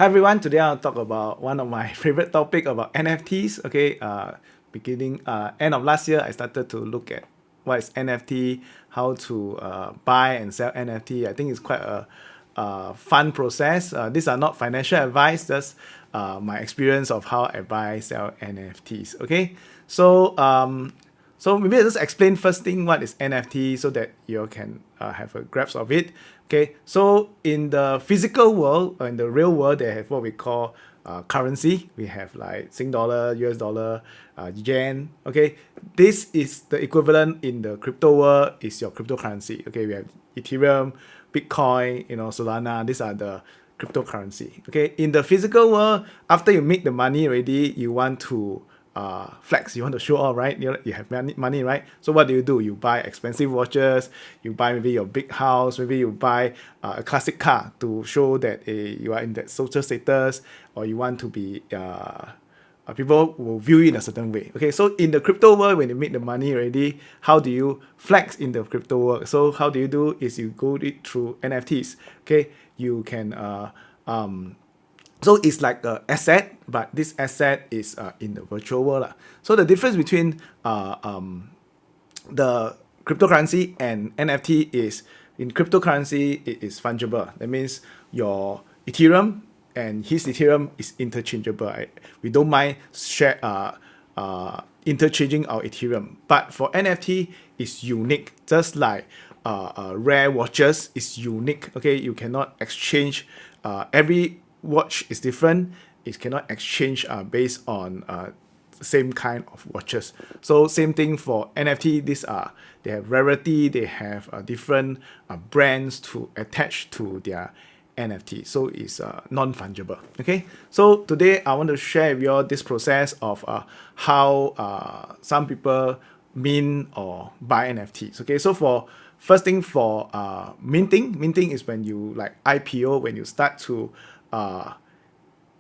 Hi everyone, today I'll talk about one of my favorite topic about NFTs. Okay, beginning end of last year, I started to look at what is NFT, how to buy and sell NFT. I think it's quite a fun process. These are not financial advice, just my experience of how I buy, sell NFTs. Okay, so maybe I'll just explain first thing what is NFT so that you can have a grasp of it. Okay, so in the physical world, or in the real world, they have what we call currency. We have like Sing dollar, US dollar, yen. Okay, this is the equivalent in the crypto world is your cryptocurrency. Okay, we have Ethereum, Bitcoin, Solana. These are the cryptocurrency. Okay, in the physical world, after you make the money already, you want to flex, you want to show off, right? You have money, right? So what do? You buy expensive watches, you buy maybe your big house, maybe you buy a classic car to show that you are in that social status, or you want to be people will view you in a certain way. Okay, so in the crypto world, when you make the money already, how do you flex in the crypto world? So how do you do is you go it through NFTs. Okay, you can so it's like an asset, but this asset is in the virtual world lah. So the difference between the cryptocurrency and NFT is in cryptocurrency it is fungible. That means your Ethereum and his Ethereum is interchangeable. Right? We don't mind interchanging our Ethereum, but for NFT it's unique. Just like rare watches is unique. Okay, you cannot exchange. Every watch is different. It cannot exchange based on same kind of watches. So same thing for NFT. They have rarity. They have different brands to attach to their NFT. So it's non-fungible. Okay. So today I want to share with you this process of how some people mint or buy NFTs. Okay. So for first thing for minting is when you like IPO, when you start to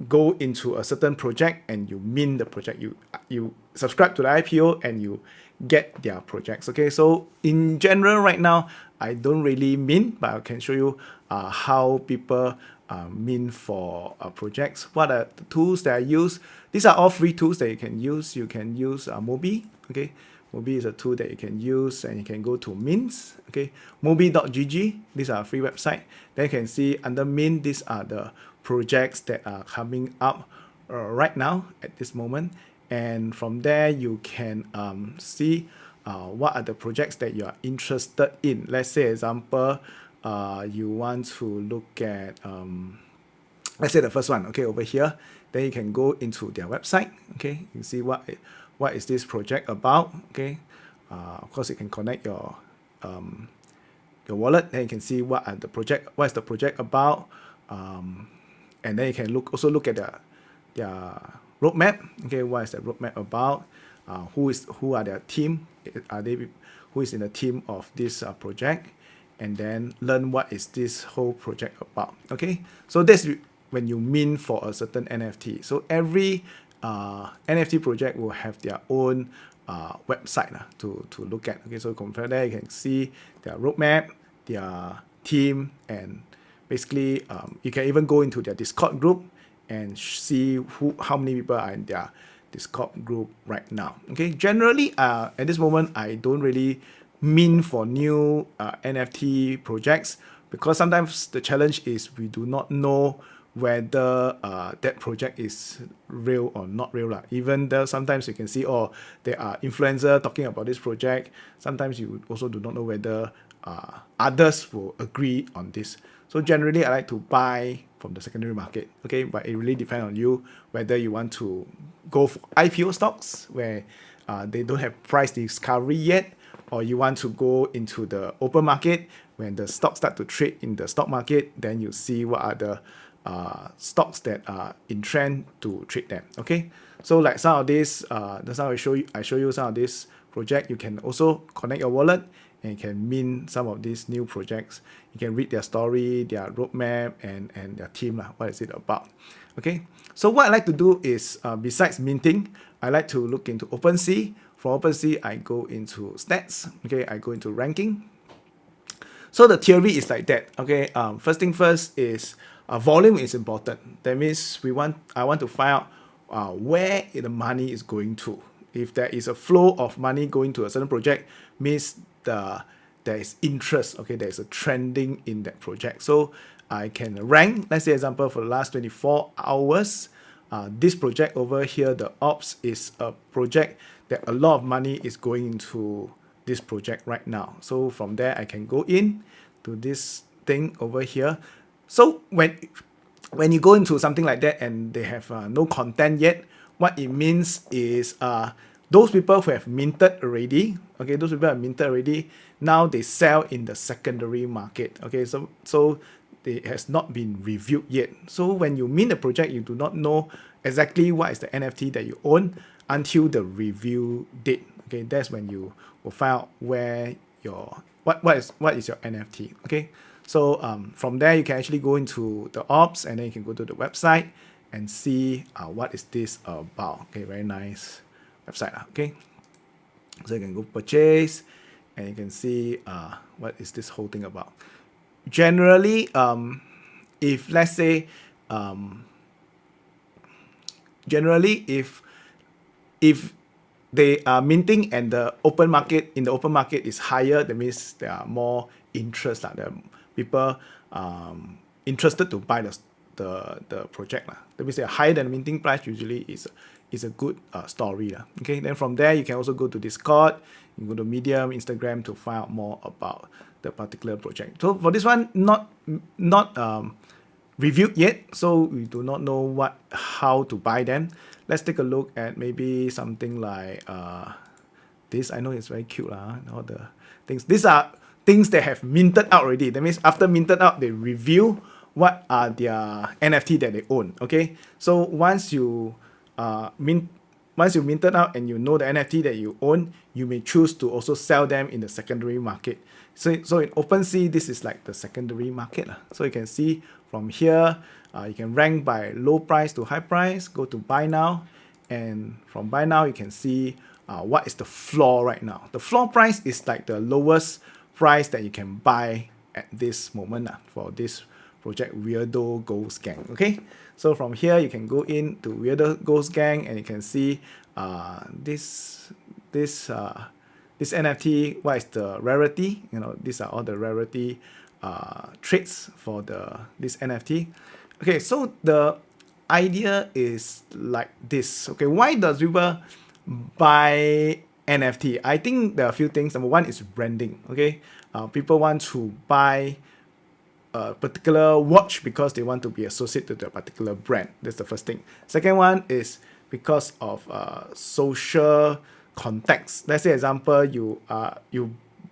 go into a certain project and you mint the project. You subscribe to the IPO and you get their projects. Okay, so in general, right now I don't really mint, but I can show you how people mint for projects. What are the tools that I use? These are all free tools that you can use. You can use Mobi. Okay, Mobi is a tool that you can use, and you can go to mints. Okay, mobi.gg. These are a free website. Then you can see under mint, these are the projects that are coming up right now at this moment, and from there you can see what are the projects that you are interested in. Let's say example, you want to look at let's say the first one. Okay, over here, then you can go into their website. Okay, you see what is this project about. Okay, of course you can connect your wallet, then you can see what is the project about, and then you can also look at their roadmap. Okay, what is the roadmap about? Who are their team? Who is in the team of this project? And then learn what is this whole project about. Okay, so that's when you mint for a certain NFT. So every NFT project will have their own website to look at. Okay, so compare there, you can see their roadmap, their team, and basically you can even go into their Discord group and see how many people are in their Discord group right now. Okay, generally at this moment I don't really mint for new NFT projects, because sometimes the challenge is we do not know whether that project is real or not real lah. Even though sometimes you can see, there are influencers talking about this project, sometimes you also do not know whether others will agree on this. So generally I like to buy from the secondary market. Okay, but it really depends on you whether you want to go for IPO stocks where they don't have price discovery yet, or you want to go into the open market when the stocks start to trade in the stock market. Then you see what are the stocks that are in trend to trade them. Okay, so like some of this, that's how I show you some of this project. You can also connect your wallet and you can mint some of these new projects. You can read their story, their roadmap, and their team, what is it about. Okay, so what I like to do is besides minting, I like to look into OpenSea. For OpenSea, I go into stats. Okay, I go into ranking. So the theory is like that. Okay, first thing first is volume is important. That means I want to find out where the money is going to. If there is a flow of money going to a certain project, means there is interest. Okay, there is a trending in that project. So I can rank. Let's say example for the last 24 hours. This project over here, the ops, is a project that a lot of money is going into this project right now. So from there, I can go in to this thing over here. So when you go into something like that and they have no content yet, what it means is those people who have minted already, okay, those people have minted already, now they sell in the secondary market. Okay, so it has not been reviewed yet. So when you mint a project, you do not know exactly what is the NFT that you own until the review date. Okay, that's when you will find out where your what is your NFT. Okay, so from there you can actually go into the ops, and then you can go to the website and see what is this about. Okay, very nice website. Okay, so you can go purchase, and you can see what is this whole thing about. Generally, if let's say if they are minting and the open market is higher, that means there are more interest. There are people interested to buy the project. That means they're higher than minting price, usually is a good story. Okay, then from there you can also go to Discord, you can go to Medium, Instagram to find out more about the particular project. So for this one, not reviewed yet, so we do not know how to buy them. Let's take a look at maybe something like this. I know it's very cute, all the things. These are things that have minted out already. That means after minted out, they review what are their NFT that they own. Okay, so once you minted out and you know the NFT that you own, you may choose to also sell them in the secondary market. So in OpenSea, this is like the secondary market. So you can see from here, you can rank by low price to high price, go to buy now, and from buy now, you can see what is the floor right now. The floor price is like the lowest price that you can buy at this moment for this project, Weirdo Ghost Gang. Okay, so from here you can go into Weirdo Ghost Gang, and you can see this NFT. What is the rarity? These are all the rarity traits for this NFT. Okay, so the idea is like this. Okay, why does people buy NFT? I think there are a few things. Number one is branding. Okay, people want to buy a particular watch because they want to be associated to a particular brand. That's the first thing. Second one is because of social context. Let's say example, you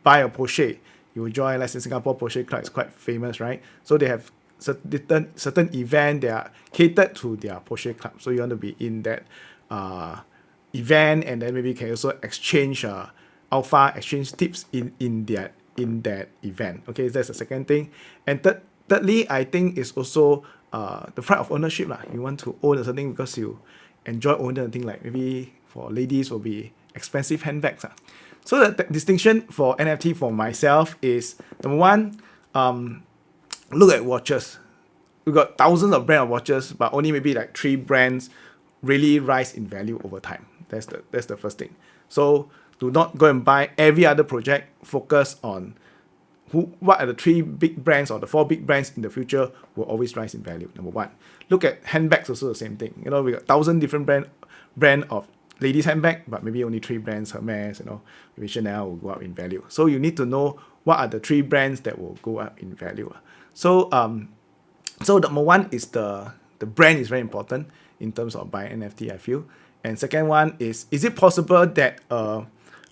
buy a Porsche, you join, let's say Singapore Porsche Club is quite famous, right? So they have certain event that are catered to their Porsche Club. So you want to be in that event, and then maybe you can also exchange alpha exchange tips in that event. Okay, that's the second thing. And thirdly, I think is also the pride of ownership. You want to own a certain thing because you enjoy owning a thing, like maybe for ladies will be expensive handbags. So the distinction for NFT for myself is, number one, look at watches. We got thousands of brands of watches, but only maybe like 3 brands really rise in value over time. That's the first thing. So do not go and buy every other project. Focus on what are the 3 big brands or the 4 big brands in the future will always rise in value. Number one. Look at handbags, also the same thing. We got 1,000 different brand of ladies handbag, but maybe only 3 brands, Hermes, maybe Chanel will go up in value. So you need to know what are the 3 brands that will go up in value. So number one is the brand is very important in terms of buying NFT, I feel. And second one is it possible that a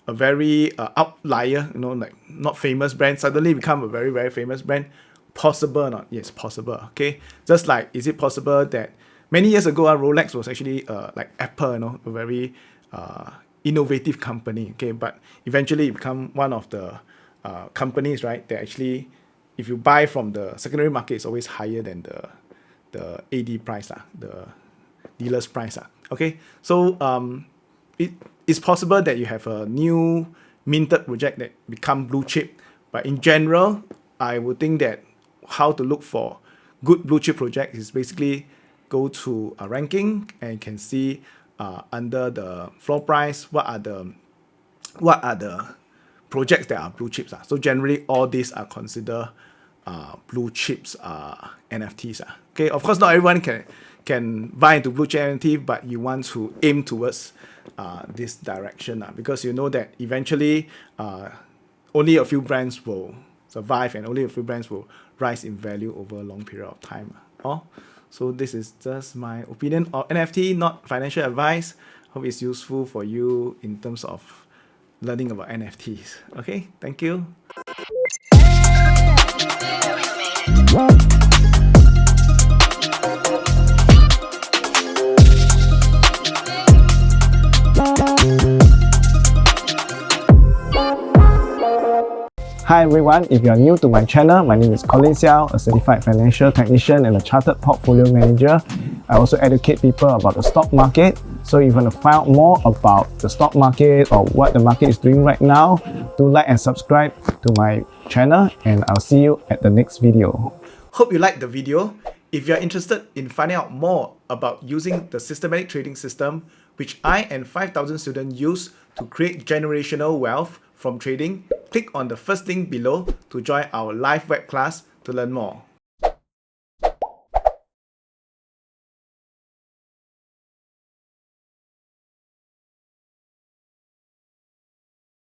very outlier, like not famous brand suddenly become a very, very famous brand? Possible or not? Yes, possible. Okay, just like, is it possible that many years ago, Rolex was actually like Apple, a very innovative company. Okay, but eventually it become one of the companies, right, that actually, if you buy from the secondary market, it's always higher than the AD price, the dealer's price. Okay, so it's possible that you have a new minted project that become blue chip, but in general, I would think that how to look for good blue chip project is basically go to a ranking and you can see under the floor price what are the projects that are blue chips. So generally all these are considered blue chips NFTs. Okay, of course not everyone can buy into blue chip NFT, but you want to aim towards this direction because you know that eventually only a few brands will survive and only a few brands will rise in value over a long period of time. So this is just my opinion of NFT, not financial advice. Hope it's useful for you in terms of learning about NFTs. Okay, thank you. Hi everyone, if you are new to my channel, my name is Collin Seow, a certified financial technician and a chartered portfolio manager. I also educate people about the stock market. So if you want to find out more about the stock market or what the market is doing right now, do like and subscribe to my channel, and I'll see you at the next video. Hope you liked the video. If you're interested in finding out more about using the systematic trading system, which I and 5,000 students use to create generational wealth from trading, click on the first link below to join our live web class to learn more.